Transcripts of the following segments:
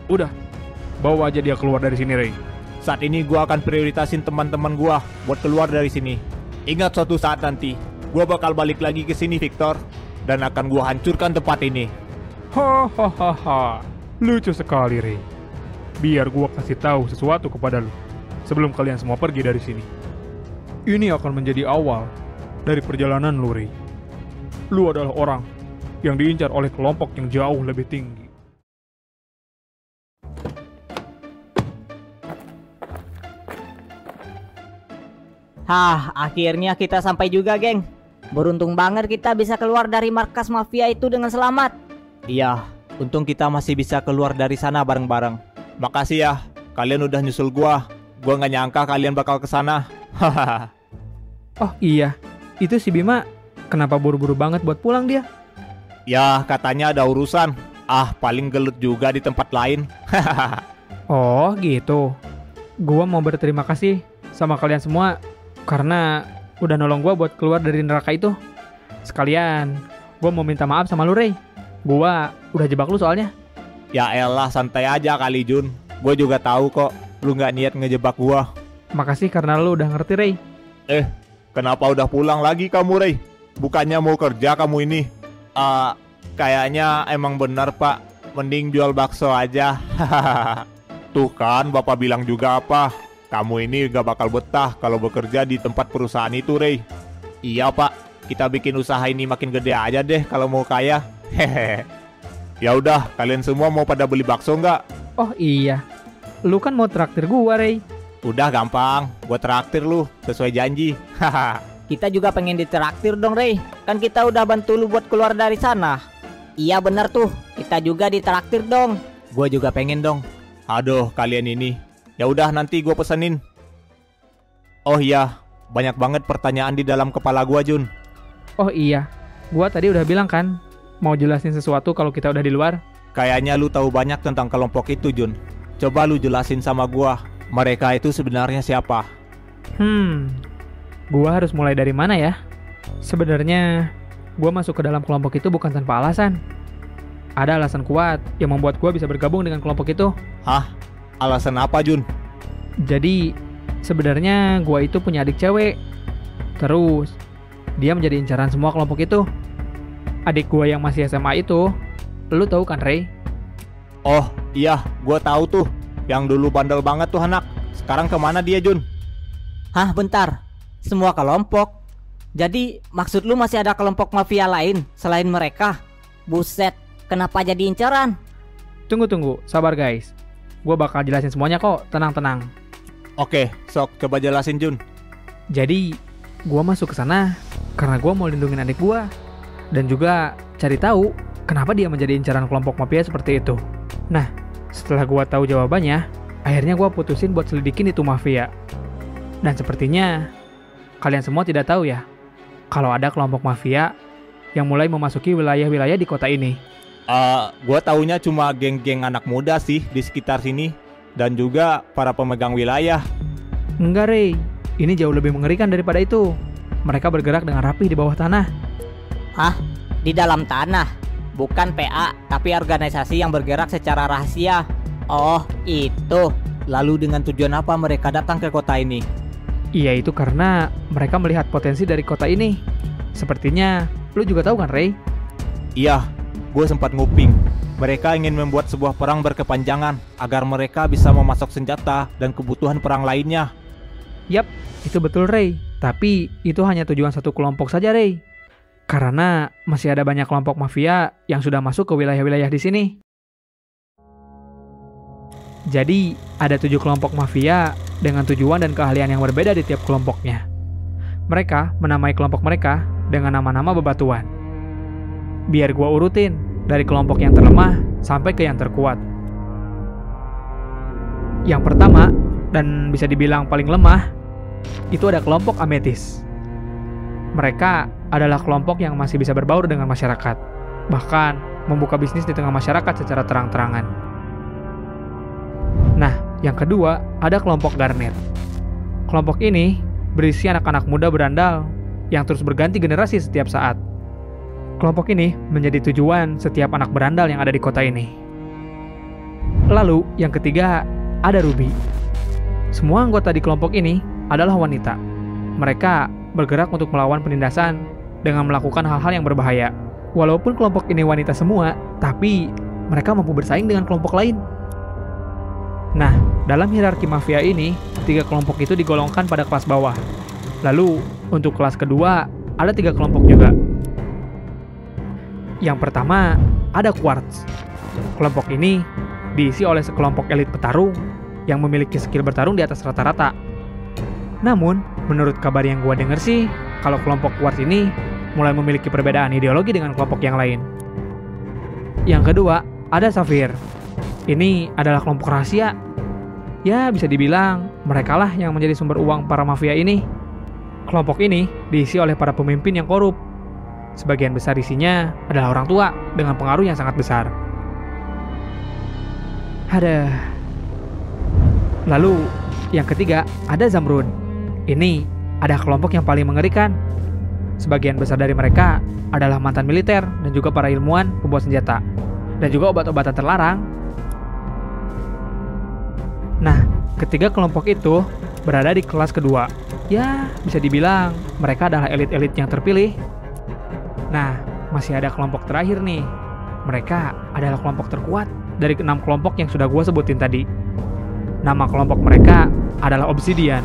Udah, bawa aja dia keluar dari sini, Ray. Saat ini gua akan prioritasin teman-teman gua buat keluar dari sini. Ingat suatu saat nanti, gua bakal balik lagi ke sini, Victor, dan akan gua hancurkan tempat ini. Hahaha, lucu sekali, Ray. Biar gua kasih tahu sesuatu kepada lu sebelum kalian semua pergi dari sini. Ini akan menjadi awal dari perjalanan lu, Ray. Lu adalah orang yang diincar oleh kelompok yang jauh lebih tinggi. Hah, akhirnya kita sampai juga, geng. Beruntung banget kita bisa keluar dari markas mafia itu dengan selamat. Iya, untung kita masih bisa keluar dari sana bareng-bareng. Makasih ya, kalian udah nyusul gua. Gua nggak nyangka kalian bakal kesana. Hahaha. Oh iya, itu si Bima kenapa buru-buru banget buat pulang dia? Ya, katanya ada urusan. Ah, paling gelut juga di tempat lain. Hahaha. Oh gitu. Gua mau berterima kasih sama kalian semua karena udah nolong gua buat keluar dari neraka itu. Sekalian, gua mau minta maaf sama lu, Ray. Gua udah jebak lu soalnya. Ya elah, santai aja kali, Jun. Gue juga tahu kok, lu nggak niat ngejebak gua. Makasih karena lu udah ngerti, Ray. Kenapa udah pulang lagi kamu, Ray? Bukannya mau kerja kamu ini? Kayaknya emang benar, Pak. Mending jual bakso aja. Tuh kan, Bapak bilang juga apa? Kamu ini gak bakal betah kalau bekerja di tempat perusahaan itu, Ray. Iya, Pak. Kita bikin usaha ini makin gede aja deh kalau mau kaya. Hehehe. Ya udah, kalian semua mau pada beli bakso nggak? Oh iya. Lu kan mau traktir gua, Ray. Udah gampang, gue traktir lu sesuai janji. Haha. Kita juga pengen ditraktir dong, Ray. Kan kita udah bantu lu buat keluar dari sana. Iya bener tuh, kita juga ditraktir dong. Gue juga pengen dong. Aduh, kalian ini. Ya udah, nanti gue pesenin. Oh iya, banyak banget pertanyaan di dalam kepala gue, Jun. Oh iya. Gua tadi udah bilang kan mau jelasin sesuatu kalau kita udah di luar. Kayaknya lu tahu banyak tentang kelompok itu, Jun. Coba lu jelasin sama gue. Mereka itu sebenarnya siapa? Gua harus mulai dari mana ya? Sebenarnya gua masuk ke dalam kelompok itu bukan tanpa alasan. Ada alasan kuat yang membuat gua bisa bergabung dengan kelompok itu. Hah? Alasan apa, Jun? Jadi sebenarnya gua itu punya adik cewek. Terus dia menjadi incaran semua kelompok itu. Adik gua yang masih SMA itu, lu tahu kan, Ray? Oh iya, gue tahu tuh. Yang dulu bandel banget tuh anak. Sekarang kemana dia, Jun? Hah, bentar. Semua kelompok? Jadi maksud lu masih ada kelompok mafia lain selain mereka? Buset, kenapa jadi incaran? Tunggu, sabar guys. Gua bakal jelasin semuanya kok, tenang. Oke, sok coba jelasin, Jun. Jadi, gua masuk ke sana karena gua mau lindungin adik gua dan juga cari tahu kenapa dia menjadi incaran kelompok mafia seperti itu. Nah, setelah gua tahu jawabannya, akhirnya gua putusin buat selidikin itu mafia. Dan sepertinya kalian semua tidak tahu ya, kalau ada kelompok mafia yang mulai memasuki wilayah-wilayah di kota ini. Gue taunya cuma geng-geng anak muda sih di sekitar sini dan juga para pemegang wilayah. Enggak, Ray. Ini jauh lebih mengerikan daripada itu. Mereka bergerak dengan rapi di bawah tanah. Hah? Di dalam tanah? Bukan PA, tapi organisasi yang bergerak secara rahasia. Oh, itu. Lalu dengan tujuan apa mereka datang ke kota ini? Iya, itu karena mereka melihat potensi dari kota ini. Sepertinya lu juga tahu kan, Ray? Iya, gue sempat nguping. Mereka ingin membuat sebuah perang berkepanjangan agar mereka bisa memasok senjata dan kebutuhan perang lainnya. Yap, itu betul, Ray. Tapi itu hanya tujuan satu kelompok saja, Ray. Karena masih ada banyak kelompok mafia yang sudah masuk ke wilayah-wilayah di sini. Jadi, ada 7 kelompok mafia dengan tujuan dan keahlian yang berbeda di tiap kelompoknya. Mereka menamai kelompok mereka dengan nama-nama bebatuan. Biar gua urutin dari kelompok yang terlemah sampai ke yang terkuat. Yang pertama, dan bisa dibilang paling lemah, itu ada kelompok ametis. Mereka adalah kelompok yang masih bisa berbaur dengan masyarakat, bahkan membuka bisnis di tengah masyarakat secara terang-terangan. Nah, yang kedua ada kelompok garnet. Kelompok ini berisi anak-anak muda berandal yang terus berganti generasi setiap saat. Kelompok ini menjadi tujuan setiap anak berandal yang ada di kota ini. Lalu yang ketiga ada Ruby. Semua anggota di kelompok ini adalah wanita. Mereka bergerak untuk melawan penindasan dengan melakukan hal-hal yang berbahaya. Walaupun kelompok ini wanita semua, tapi mereka mampu bersaing dengan kelompok lain. Nah, dalam hierarki mafia ini, 3 kelompok itu digolongkan pada kelas bawah. Lalu, untuk kelas kedua, ada 3 kelompok juga. Yang pertama, ada Quartz. Kelompok ini diisi oleh sekelompok elit petarung yang memiliki skill bertarung di atas rata-rata. Namun, menurut kabar yang gua denger sih, kalau kelompok Quartz ini mulai memiliki perbedaan ideologi dengan kelompok yang lain. Yang kedua, ada Sapphire. Ini adalah kelompok rahasia. Ya, bisa dibilang mereka lah yang menjadi sumber uang para mafia ini. Kelompok ini diisi oleh para pemimpin yang korup. Sebagian besar isinya adalah orang tua dengan pengaruh yang sangat besar. Lalu, yang ketiga ada Zamrud. Ini ada kelompok yang paling mengerikan. Sebagian besar dari mereka adalah mantan militer dan juga para ilmuwan pembawa senjata. Dan juga obat-obatan terlarang. Nah, ketiga kelompok itu berada di kelas kedua. Ya, bisa dibilang mereka adalah elit-elit yang terpilih. Nah, masih ada kelompok terakhir nih. Mereka adalah kelompok terkuat dari 6 kelompok yang sudah gue sebutin tadi. Nama kelompok mereka adalah Obsidian.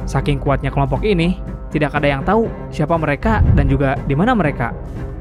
Saking kuatnya kelompok ini, tidak ada yang tahu siapa mereka dan juga di mana mereka.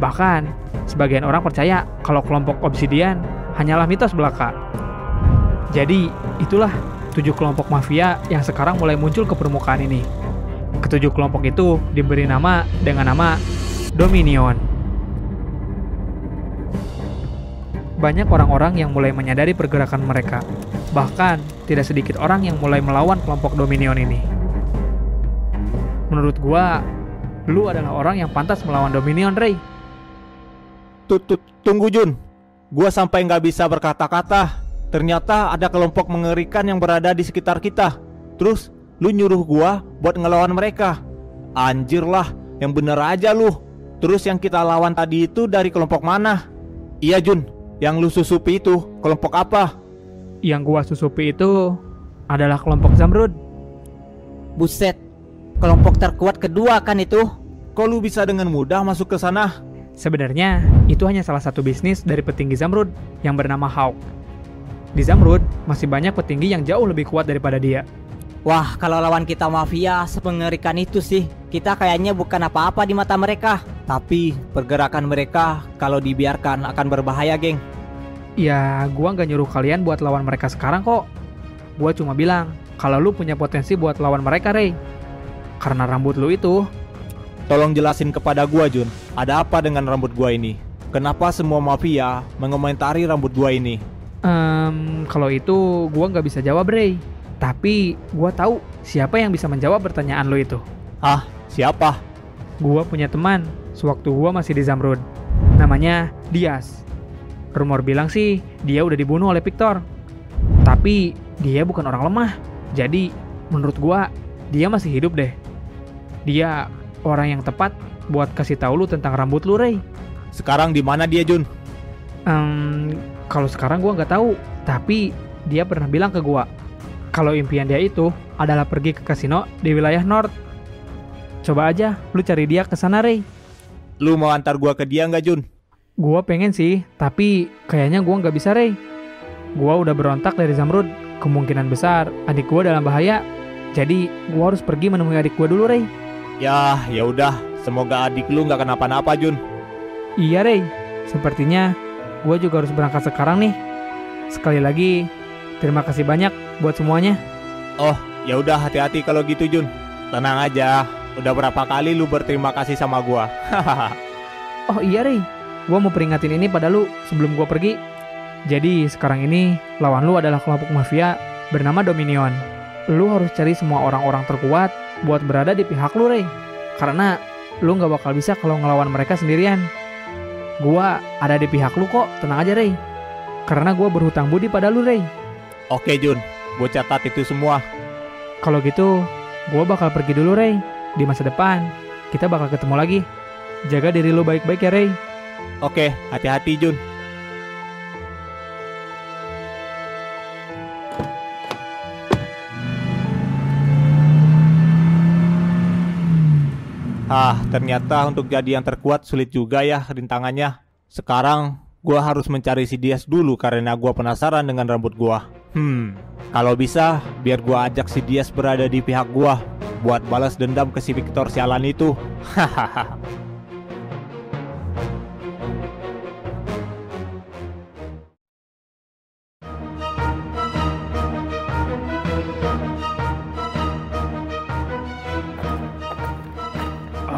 Bahkan, sebagian orang percaya kalau kelompok Obsidian hanyalah mitos belaka. Jadi, itulah 7 kelompok mafia yang sekarang mulai muncul ke permukaan ini. Ketujuh kelompok itu diberi nama dengan nama Dominion. Banyak orang-orang yang mulai menyadari pergerakan mereka. Bahkan, tidak sedikit orang yang mulai melawan kelompok Dominion ini. Menurut gua, lu adalah orang yang pantas melawan Dominion, Ray. Tunggu Jun, gua sampai nggak bisa berkata-kata. Ternyata ada kelompok mengerikan yang berada di sekitar kita. Terus lu nyuruh gua buat ngelawan mereka. Anjir lah, yang bener aja lu. Terus yang kita lawan tadi itu dari kelompok mana? Iya Jun, yang lu susupi itu kelompok apa? Yang gua susupi itu adalah kelompok Zamrud. Buset, kelompok terkuat kedua kan itu? Kok lu bisa dengan mudah masuk ke sana? Sebenarnya, itu hanya salah satu bisnis dari petinggi Zamrud yang bernama Hawk. Di Zamrud, masih banyak petinggi yang jauh lebih kuat daripada dia. Wah, kalau lawan kita mafia semengerikan itu sih, kita kayaknya bukan apa-apa di mata mereka. Tapi pergerakan mereka kalau dibiarkan akan berbahaya, geng. Ya, gua nggak nyuruh kalian buat lawan mereka sekarang kok. Gua cuma bilang, kalau lu punya potensi buat lawan mereka, Ray. Karena rambut lu itu... Tolong jelasin kepada gua Jun, ada apa dengan rambut gua ini? Kenapa semua mafia mengomentari rambut gua ini? Kalau itu gua nggak bisa jawab, Ray. Tapi gua tahu siapa yang bisa menjawab pertanyaan lo itu. Hah? Siapa? Gua punya teman sewaktu gua masih di Zamrud. Namanya Diaz. Rumor bilang sih dia udah dibunuh oleh Victor. Tapi dia bukan orang lemah. Jadi menurut gua dia masih hidup deh. Dia orang yang tepat buat kasih tahu lu tentang rambut lu, Ray. Sekarang di mana dia Jun? Kalau sekarang gua nggak tahu, tapi dia pernah bilang ke gua kalau impian dia itu adalah pergi ke kasino di wilayah North. Coba aja lu cari dia ke sana, Ray. Lu mau antar gua ke dia nggak Jun? Gua pengen sih, tapi kayaknya gua nggak bisa, Ray. Gua udah berontak dari Zamrud. Kemungkinan besar adik gua dalam bahaya. Jadi gua harus pergi menemui adik gua dulu, Ray. Ya udah. Semoga adik lu nggak kenapa-napa Jun. Iya, Ray. Sepertinya gua juga harus berangkat sekarang nih. Sekali lagi, terima kasih banyak buat semuanya. Oh, ya udah hati-hati kalau gitu Jun. Tenang aja. Udah berapa kali lu berterima kasih sama gua? Oh iya, Ray. Gua mau peringatin ini pada lu sebelum gua pergi. Jadi sekarang ini lawan lu adalah kelompok mafia bernama Dominion. Lu harus cari semua orang-orang terkuat buat berada di pihak lu, Ray. Karena lu gak bakal bisa kalau ngelawan mereka sendirian. Gua ada di pihak lu kok, tenang aja, Ray. Karena gua berhutang budi pada lu, Ray. Oke Jun, gue catat itu semua. Kalau gitu, gua bakal pergi dulu, Ray. Di masa depan, kita bakal ketemu lagi. Jaga diri lu baik-baik ya, Ray. Oke, hati-hati Jun. Ternyata untuk jadi yang terkuat sulit juga ya rintangannya. Sekarang gua harus mencari si Dias dulu karena gua penasaran dengan rambut gua. Kalau bisa biar gua ajak si Dias berada di pihak gua buat balas dendam ke si Victor sialan itu. Hahaha.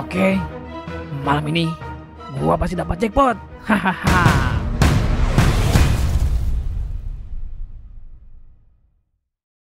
Oke, malam ini gua pasti dapat jackpot. Hahaha.